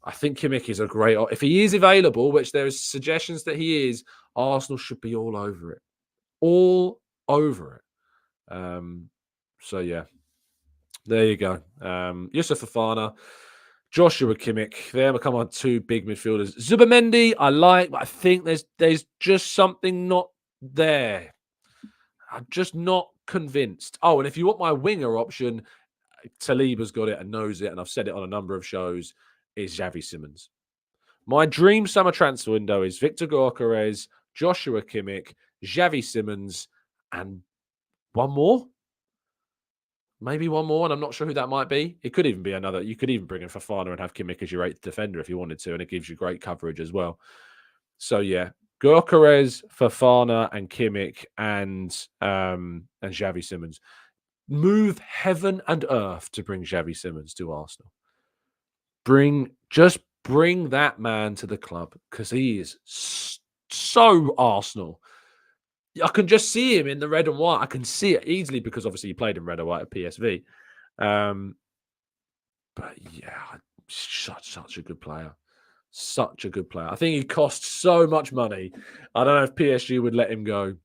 I think Kimmich is a great... If he is available, which there is suggestions that he is, Arsenal should be all over it. All over it. So, yeah. There you go. Yusuf Fofana, Joshua Kimmich. There become our 2 big midfielders. Zubimendi, I like, but I think there's just something not there. I'm just not convinced. Oh, and if you want my winger option, Taliba's got it and knows it, and I've said it on a number of shows, is Xavi Simons. My dream summer transfer window is Victor Gyökeres, Joshua Kimmich, Xavi Simons, and one more. Maybe one more, and I'm not sure who that might be. It could even be another. You could even bring in Fofana and have Kimmich as your 8th defender if you wanted to, and it gives you great coverage as well. So, yeah, Gyökeres, Fofana, and Kimmich, and Xavi Simons. Move heaven and earth to bring Xavi Simons to Arsenal. Just bring that man to the club because he is so Arsenal. I can just see him in the red and white. I can see it easily because obviously he played in red and white at PSV. But yeah, such a good player. Such a good player. I think he costs so much money. I don't know if PSG would let him go.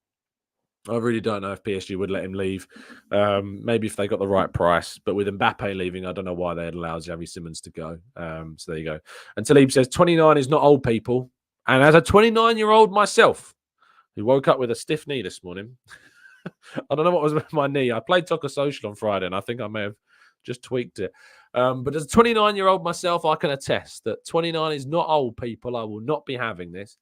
I really don't know if PSG would let him leave. Maybe if they got the right price. But with Mbappe leaving, I don't know why they'd allow Xavi Simons to go. So there you go. And Talib says, 29 is not old, people. And as a 29-year-old myself, who woke up with a stiff knee this morning. I don't know what was with my knee. I played Soccer Social on Friday, and I think I may have just tweaked it. But as a 29-year-old myself, I can attest that 29 is not old, people. I will not be having this.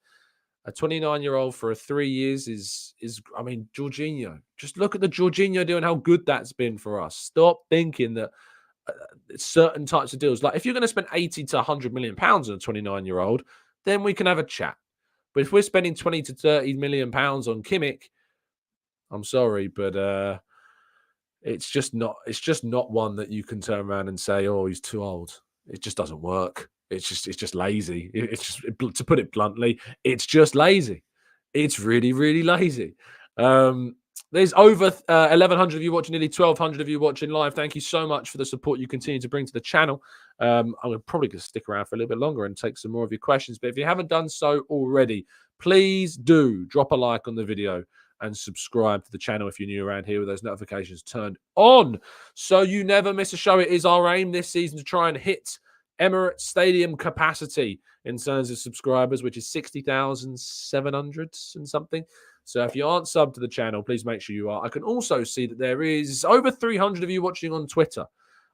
A 29-year-old for 3 years is I mean, Jorginho. Just look at the Jorginho deal and how good that's been for us. Stop thinking that certain types of deals, like if you're going to spend 80 to 100 million pounds on a 29-year-old, then we can have a chat. But if we're spending 20 to 30 million pounds on Kimmich, I'm sorry, but it's just not one that you can turn around and say, oh, he's too old. It just doesn't work. It's just lazy. To put it bluntly, it's just lazy. It's really, really lazy. There's over 1,100 of you watching, nearly 1,200 of you watching live. Thank you so much for the support you continue to bring to the channel. I'm probably going to stick around for a little bit longer and take some more of your questions. But if you haven't done so already, please do drop a like on the video and subscribe to the channel if you're new around here with those notifications turned on so you never miss a show. It is our aim this season to try and hit Emirates Stadium capacity in terms of subscribers, which is 60,700 and something. So if you aren't subbed to the channel, please make sure you are. I can also see that there is over 300 of you watching on Twitter.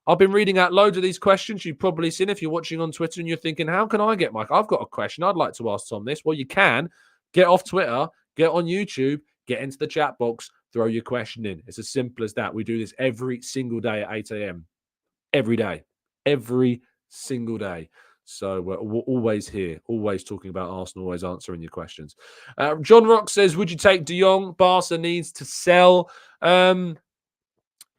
I've been reading out loads of these questions. You've probably seen if you're watching on Twitter and you're thinking, how can I get Mike? I've got a question. I'd like to ask Tom this. Well, you can. Get off Twitter, get on YouTube, get into the chat box, throw your question in. It's as simple as that. We do this every single day at 8 a.m. Every day. Every single day. So we're always here, always talking about Arsenal, always answering your questions. John Rock says, would you take De Jong? Barca needs to sell.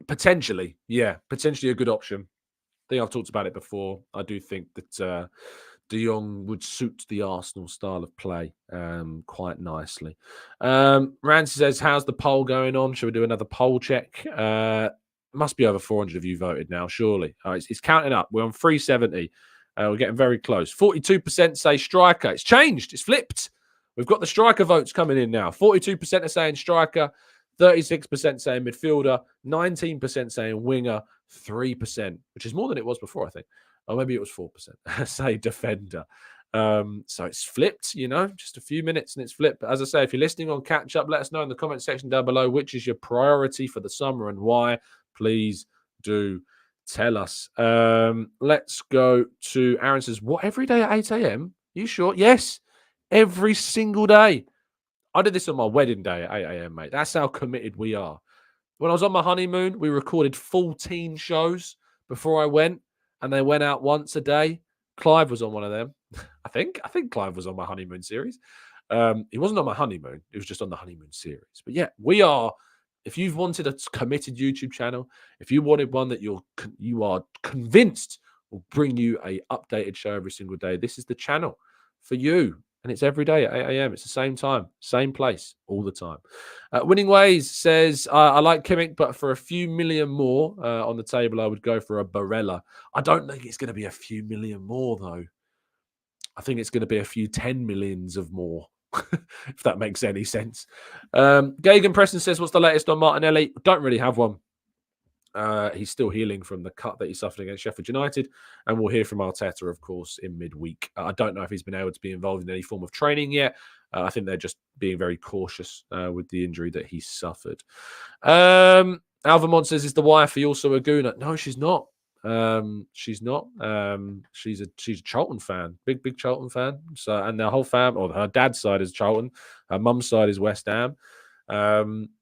Potentially, yeah, potentially a good option. I think I've talked about it before. I do think that De Jong would suit the Arsenal style of play quite nicely. Rancy says, how's the poll going on? Should we do another poll check? Must be over 400 of you voted now, surely. It's counting up. We're on 370. We're getting very close. 42% say striker. It's changed. It's flipped. We've got the striker votes coming in now. 42% are saying striker, 36% saying midfielder, 19% saying winger, 3%, which is more than it was before, I think. Or maybe it was 4%, say defender. So it's flipped, just a few minutes and it's flipped. But as I say, if you're listening on catch up, let us know in the comment section down below which is your priority for the summer and why. Please do tell us. Let's go to Aaron says, what, every day at 8 a.m.? You sure? Yes, every single day. I did this on my wedding day at 8 a.m., mate. That's how committed we are. When I was on my honeymoon, we recorded 14 shows before I went, and they went out once a day. Clive was on one of them. I think Clive was on my honeymoon series. He wasn't on my honeymoon. He was just on the honeymoon series. But yeah, we are. If you've wanted a committed YouTube channel, if you wanted one that you are convinced will bring you a updated show every single day, this is the channel for you. And it's every day at 8 a.m. It's the same time, same place, all the time. Winning Ways says, I like Kimmich, but for a few million more on the table, I would go for a Barella. I don't think it's going to be a few million more, though. I think it's going to be a few 10 millions of more, if that makes any sense. Gagan Preston says, what's the latest on Martinelli? Don't really have one. He's still healing from the cut that he suffered against Sheffield United. And we'll hear from Arteta, of course, in midweek. I don't know if he's been able to be involved in any form of training yet. I think they're just being very cautious with the injury that he suffered. Alvamont says, is the wife also a Gooner? No, she's not. She's not. She's a Charlton fan, big Charlton fan. So, and their whole family, or her dad's side is Charlton, her mum's side is West Ham.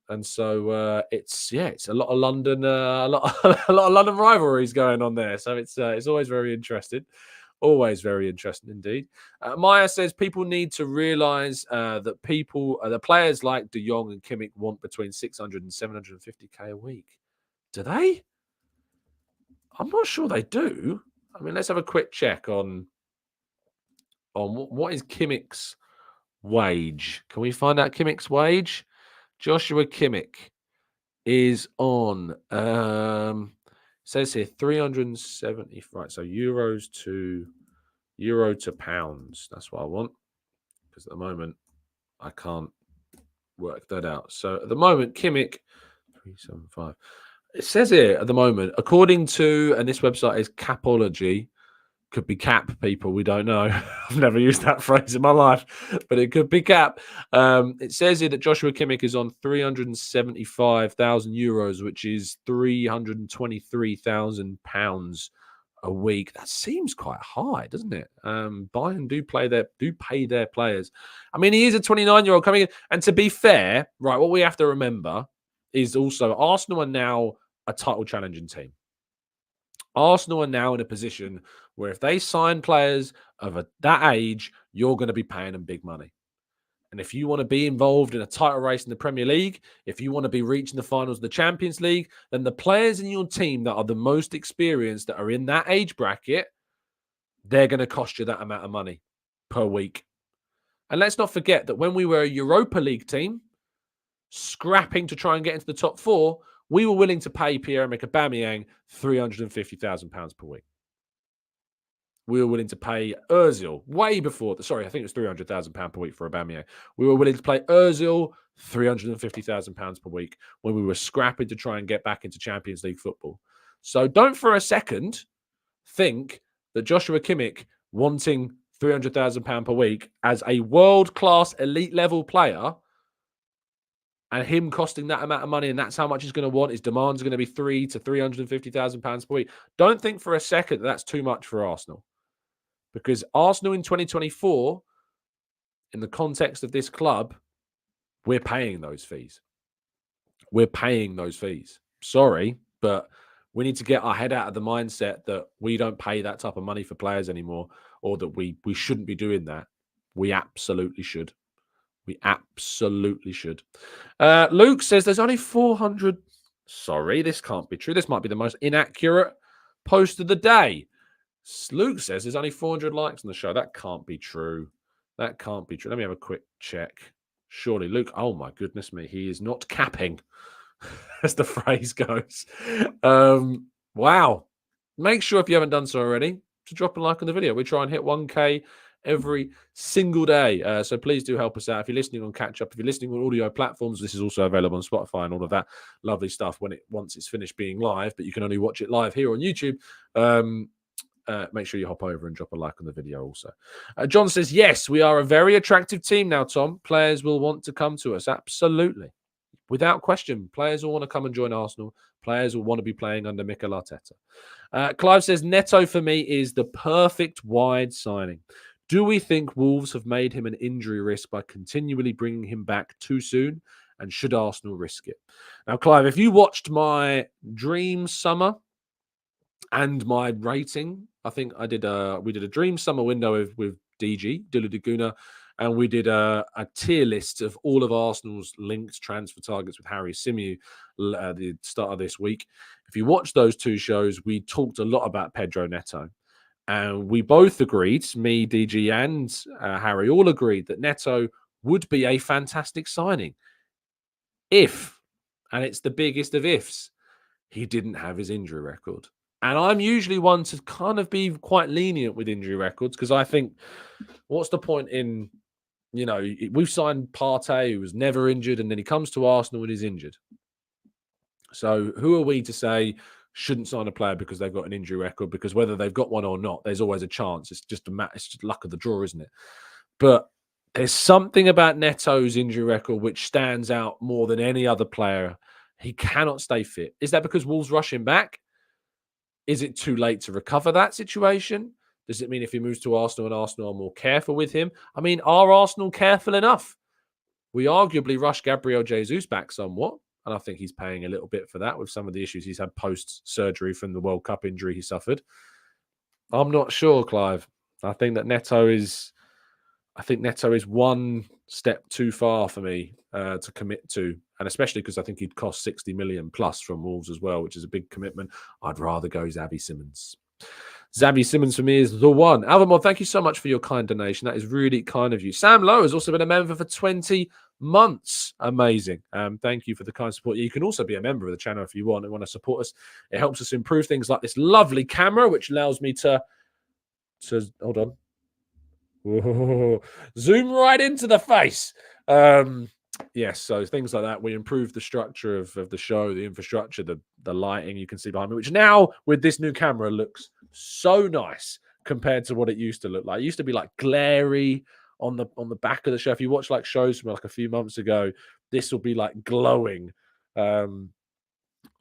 And so it's a lot of London, a lot of London rivalries going on there. So it's always very interesting, always very interesting indeed. Maya says people need to realise that the players like De Jong and Kimmich want between 600 and 750k a week. Do they? I'm not sure they do. I mean, let's have a quick check on what is Kimmich's wage. Can we find out Kimmich's wage? Joshua Kimmich is on, says here 370, right? So euro to pounds. That's what I want, because at the moment I can't work that out. So at the moment, Kimmich 375. It says here at the moment, according to, and this website is Capology. Could be cap, people. We don't know. I've never used that phrase in my life, but it could be cap. It says here that Joshua Kimmich is on 375,000 euros, which is 323,000 pounds a week. That seems quite high, doesn't it? Bayern do pay their players. I mean, he is a 29-year-old coming in, and to be fair, right, what we have to remember is also Arsenal are now a title challenging team. Arsenal are now in a position where if they sign players of that age, you're going to be paying them big money. And if you want to be involved in a title race in the Premier League, if you want to be reaching the finals of the Champions League, then the players in your team that are the most experienced, that are in that age bracket, they're going to cost you that amount of money per week. And let's not forget that when we were a Europa League team, scrapping to try and get into the top four, we were willing to pay Pierre-Emerick Aubameyang £350,000 per week. We were willing to pay Ozil way before. Sorry, I think it was £300,000 per week for Aubameyang. We were willing to pay Ozil £350,000 per week when we were scrapping to try and get back into Champions League football. So don't for a second think that Joshua Kimmich wanting £300,000 per week as a world-class elite level player and him costing that amount of money, and that's how much he's going to want. His demand's going to be £300,000 to £350,000 per week. Don't think for a second that's too much for Arsenal, because Arsenal in 2024, in the context of this club, we're paying those fees. We're paying those fees. Sorry, but we need to get our head out of the mindset that we don't pay that type of money for players anymore, or that we shouldn't be doing that. We absolutely should. We absolutely should. Luke says there's only 400. Sorry, this can't be true. This might be the most inaccurate post of the day. Luke says there's only 400 likes on the show. That can't be true. That can't be true. Let me have a quick check. Surely, Luke. Oh, my goodness me. He is not capping, as the phrase goes. Wow. Make sure, if you haven't done so already, to drop a like on the video. We try and hit 1K every single day. So please do help us out. If you're listening on Catch Up, if you're listening on audio platforms, this is also available on Spotify and all of that lovely stuff once it's finished being live, but you can only watch it live here on YouTube. Make sure you hop over and drop a like on the video also. John says, yes, we are a very attractive team now, Tom. Players will want to come to us. Absolutely. Without question. Players will want to come and join Arsenal. Players will want to be playing under Mikel Arteta. Clive says, Neto for me is the perfect wide signing. Do we think Wolves have made him an injury risk by continually bringing him back too soon? And should Arsenal risk it? Now, Clive, if you watched my dream summer and my rating, I think we did a dream summer window with DG, Gooner, and we did a tier list of all of Arsenal's linked transfer targets with Harry Symeou the start of this week. If you watch those two shows, we talked a lot about Pedro Neto. And we both agreed, me, DG, and Harry, all agreed that Neto would be a fantastic signing if, and it's the biggest of ifs, he didn't have his injury record. And I'm usually one to kind of be quite lenient with injury records, because I think, what's the point in, we've signed Partey, who was never injured, and then he comes to Arsenal and he's injured. So who are we to say shouldn't sign a player because they've got an injury record? Because whether they've got one or not, there's always a chance. It's just luck of the draw, isn't it? But there's something about Neto's injury record which stands out more than any other player. He cannot stay fit. Is that because Wolves rush him back? Is it too late to recover that situation? Does it mean if he moves to Arsenal and Arsenal are more careful with him? I mean, are Arsenal careful enough? We arguably rushed Gabriel Jesus back somewhat, and I think he's paying a little bit for that with some of the issues he's had post-surgery from the World Cup injury he suffered. I'm not sure, Clive. I think Neto is one step too far for me to commit to, and especially because I think he'd cost 60 million plus from Wolves as well, which is a big commitment. I'd rather go Xavi Simons. Xavi Simons for me is the one. Alvamod, thank you so much for your kind donation. That is really kind of you. Sam Lowe has also been a member for 20 months. Amazing. Thank you for the kind support. You can also be a member of the channel if you want and want to support us. It helps us improve things like this lovely camera, which allows me to hold on. Whoa, zoom right into the face. Yes, so things like that. We improve the structure of the show, the infrastructure, the lighting you can see behind me, which now with this new camera looks so nice compared to what it used to look like. It used to be like glary on the back of the show. If you watch like shows from like a few months ago, this will be like glowing,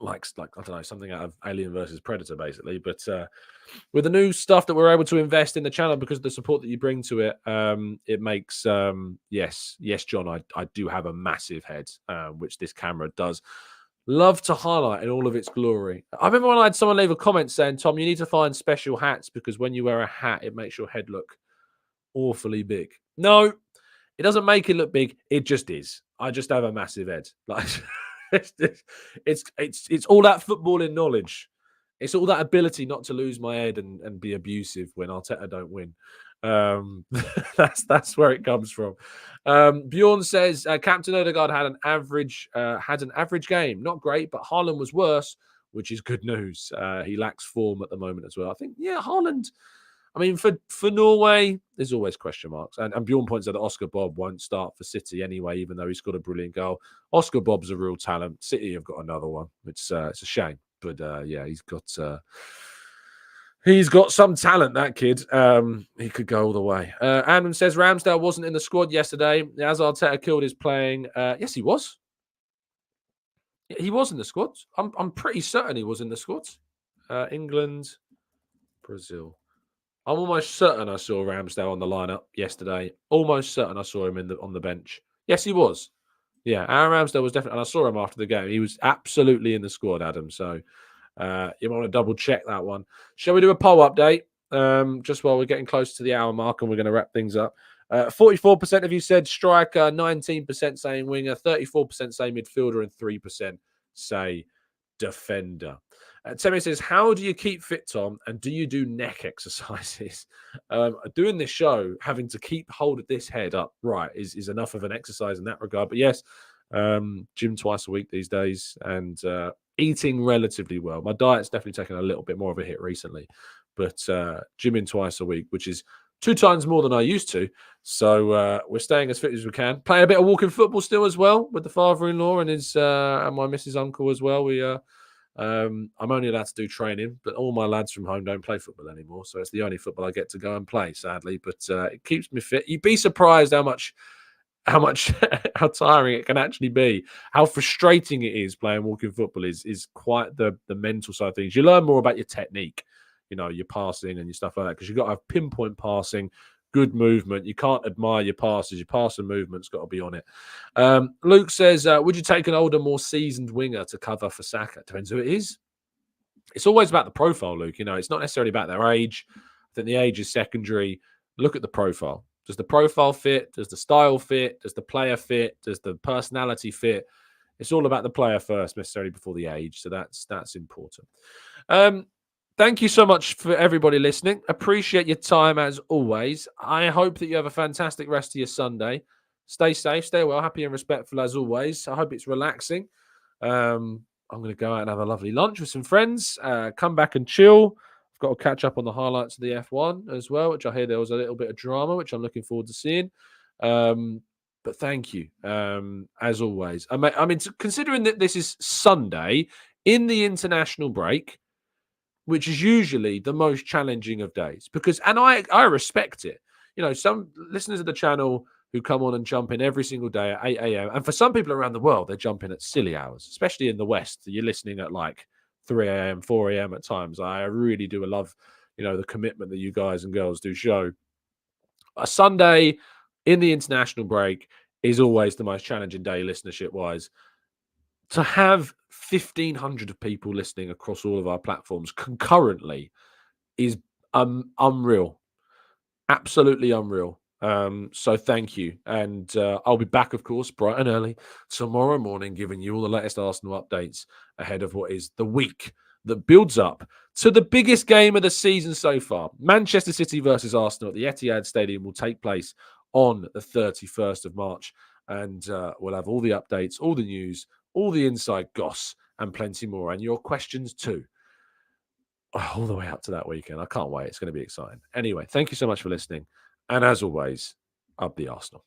like I don't know, something out of Alien versus Predator, basically. But with the new stuff that we're able to invest in the channel because of the support that you bring to it, it makes yes, John, I do have a massive head, which this camera does love to highlight in all of its glory. I remember when I had someone leave a comment saying, Tom, you need to find special hats because when you wear a hat, it makes your head look awfully big. No, it doesn't make it look big. It just is. I just have a massive head. Like it's all that footballing knowledge. It's all that ability not to lose my head and be abusive when Arteta don't win. That's where it comes from. Bjorn says Captain Odegaard had an average game. Not great, but Haaland was worse, which is good news. He lacks form at the moment as well. I think, yeah, Haaland. I mean, for Norway, there's always question marks. And Bjorn points out that Oscar Bob won't start for City anyway, even though he scored a brilliant goal. Oscar Bob's a real talent. City have got another one. It's a shame. But yeah, he's got some talent, that kid. He could go all the way. Adam says Ramsdale wasn't in the squad yesterday. As Arteta killed his playing. Yes, he was. He was in the squad. I'm pretty certain he was in the squad. England, Brazil. I'm almost certain I saw Ramsdale on the lineup yesterday. Almost certain I saw him on the bench. Yes, he was. Yeah, Aaron Ramsdale was definitely, and I saw him after the game. He was absolutely in the squad, Adam. So you might want to double check that one. Shall we do a poll update? Just while we're getting close to the hour mark, and we're going to wrap things up. 44% of you said striker, 19% saying winger, 34% say midfielder, and 3% say defender. Temi says, how do you keep fit, Tom? And do you do neck exercises? Doing this show, having to keep hold of this head up, right, is enough of an exercise in that regard. But yes, gym twice a week these days, and eating relatively well. My diet's definitely taken a little bit more of a hit recently, but gymming twice a week, which is 2 times more than I used to. So we're staying as fit as we can. Playing a bit of walking football still as well with the father-in-law and his and my missus uncle as well. I'm only allowed to do training, but all my lads from home don't play football anymore. So it's the only football I get to go and play, sadly. But it keeps me fit. You'd be surprised how how tiring it can actually be. How frustrating it is playing walking football is quite the mental side of things. You learn more about your technique, your passing and your stuff like that, because you've got to have pinpoint passing, good movement. You can't admire your passes. Your passing movement's got to be on it. Luke says, would you take an older, more seasoned winger to cover for Saka? Depends who it is. It's always about the profile, Luke. It's not necessarily about their age. I think the age is secondary. Look at the profile. Does the profile fit? Does the style fit? Does the player fit? Does the personality fit? It's all about the player first, necessarily before the age. So that's important. Thank you so much for everybody listening. Appreciate your time as always. I hope that you have a fantastic rest of your Sunday. Stay safe, stay well, happy and respectful as always. I hope it's relaxing. I'm going to go out and have a lovely lunch with some friends, come back and chill. I've got to catch up on the highlights of the F1 as well, which I hear there was a little bit of drama, which I'm looking forward to seeing. But thank you, as always. I mean, considering that this is Sunday in the international break, which is usually the most challenging of days, and I respect it. Some listeners of the channel who come on and jump in every single day at 8 a.m. And for some people around the world, they jump in at silly hours, especially in the West. You're listening at like 3 a.m., 4 a.m. at times. I really do love, the commitment that you guys and girls do show. A Sunday in the international break is always the most challenging day listenership-wise. To have 1,500 of people listening across all of our platforms concurrently is unreal. Absolutely unreal. So thank you. And I'll be back, of course, bright and early tomorrow morning, giving you all the latest Arsenal updates ahead of what is the week that builds up to the biggest game of the season so far. Manchester City versus Arsenal at the Etihad Stadium will take place on the 31st of March. And we'll have all the updates, all the news, all the inside goss, and plenty more. And your questions too. All the way up to that weekend. I can't wait. It's going to be exciting. Anyway, thank you so much for listening. And as always, up the Arsenal.